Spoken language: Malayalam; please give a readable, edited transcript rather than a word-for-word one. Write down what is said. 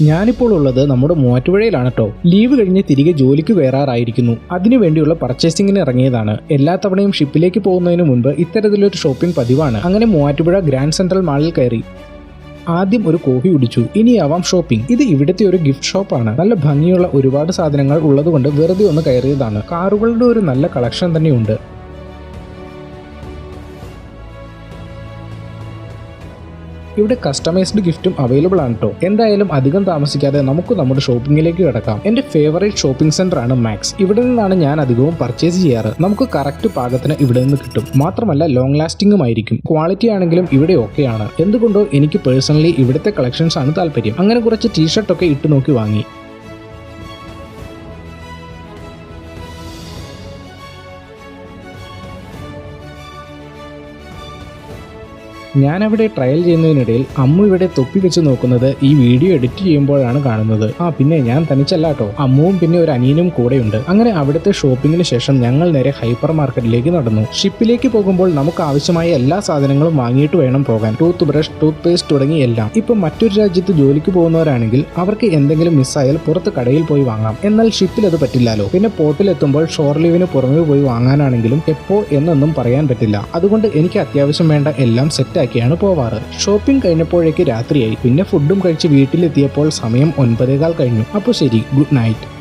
ഞാനിപ്പോൾ ഉള്ളത് നമ്മുടെ മൂവാറ്റുപുഴയിലാണ് കേട്ടോ. ലീവ് കഴിഞ്ഞ് തിരികെ ജോലിക്ക് കയറാറായിരിക്കുന്നു. അതിനുവേണ്ടിയുള്ള പർച്ചേസിംഗിന് ഇറങ്ങിയതാണ്. എല്ലാ തവണയും ഷിപ്പിലേക്ക് പോകുന്നതിന് മുൻപ് ഇത്തരത്തിലൊരു ഷോപ്പിംഗ് പതിവാണ്. അങ്ങനെ മൂവാറ്റുപുഴ ഗ്രാൻഡ് സെൻട്രൽ മാളിൽ കയറി ആദ്യം ഒരു കോഫി കുടിച്ചു. ഇനിയാവാം ഷോപ്പിംഗ്. ഇത് ഇവിടുത്തെ ഒരു ഗിഫ്റ്റ് ഷോപ്പാണ്. നല്ല ഭംഗിയുള്ള ഒരുപാട് സാധനങ്ങൾ ഉള്ളതുകൊണ്ട് വെറുതെ ഒന്ന് കയറിയതാണ്. കാറുകളുടെ ഒരു നല്ല കളക്ഷൻ തന്നെയുണ്ട്. ഇവിടെ കസ്റ്റമൈസ്ഡ് ഗിഫ്റ്റും അവൈലബിൾ ആണ് കേട്ടോ. എന്തായാലും അധികം താമസിക്കാതെ നമുക്ക് നമ്മുടെ ഷോപ്പിംഗിലേക്ക് കിടക്കാം. എന്റെ ഫേവറേറ്റ് ഷോപ്പിംഗ് സെന്റർ ആണ് മാക്സ്. ഇവിടെ നിന്നാണ് ഞാൻ അധികവും പർച്ചേസ് ചെയ്യാറ്. നമുക്ക് കറക്റ്റ് പാകത്തിന് ഇവിടെ നിന്ന് കിട്ടും. മാത്രമല്ല ലോങ് ലാസ്റ്റിംഗും ആയിരിക്കും. ക്വാളിറ്റി ആണെങ്കിലും ഇവിടെ ഓക്കെയാണ്. എന്തുകൊണ്ടോ എനിക്ക് പേഴ്സണലി ഇവിടുത്തെ കളക്ഷൻസ് ആണ് താല്പര്യം. അങ്ങനെ കുറച്ച് ടീഷർട്ടൊക്കെ ഇട്ട് നോക്കി വാങ്ങി. ഞാനവിടെ ട്രയൽ ചെയ്യുന്നതിനിടയിൽ അമ്മു ഇവിടെ തൊപ്പി വെച്ച് നോക്കുന്നത് ഈ വീഡിയോ എഡിറ്റ് ചെയ്യുമ്പോഴാണ് കാണുന്നത്. പിന്നെ ഞാൻ തനിച്ചല്ല കേട്ടോ, അമ്മുവും പിന്നെ ഒരു അനിയനും കൂടെയുണ്ട്. അങ്ങനെ അവിടുത്തെ ഷോപ്പിങ്ങിന് ശേഷം ഞങ്ങൾ നേരെ ഹൈപ്പർ മാർക്കറ്റിലേക്ക് നടന്നു. ഷിപ്പിലേക്ക് പോകുമ്പോൾ നമുക്ക് ആവശ്യമായ എല്ലാ സാധനങ്ങളും വാങ്ങിയിട്ട് വേണം പോകാൻ. ടൂത്ത് ബ്രഷ്, ടൂത്ത് പേസ്റ്റ് തുടങ്ങി എല്ലാം. ഇപ്പൊ മറ്റൊരു രാജ്യത്ത് ജോലിക്ക് പോകുന്നവരാണെങ്കിൽ അവർക്ക് എന്തെങ്കിലും മിസ്സായാൽ പുറത്ത് കടയിൽ പോയി വാങ്ങാം. എന്നാൽ ഷിപ്പിൽ അത് പറ്റില്ലല്ലോ. പിന്നെ പോർട്ടിലെത്തുമ്പോൾ ഷോർ ലീവിന് പുറമെ പോയി വാങ്ങാനാണെങ്കിലും എപ്പോ എന്നൊന്നും പറയാൻ പറ്റില്ല. അതുകൊണ്ട് എനിക്ക് അത്യാവശ്യം വേണ്ട എല്ലാം സെറ്റ് ാണ് പോവാറ്. ഷോപ്പിംഗ് കഴിഞ്ഞപ്പോഴേക്ക് രാത്രിയായി. പിന്നെ ഫുഡും കഴിച്ച് വീട്ടിലെത്തിയപ്പോൾ സമയം 9:15 കഴിഞ്ഞു. അപ്പോൾ ശരി, ഗുഡ് നൈറ്റ്.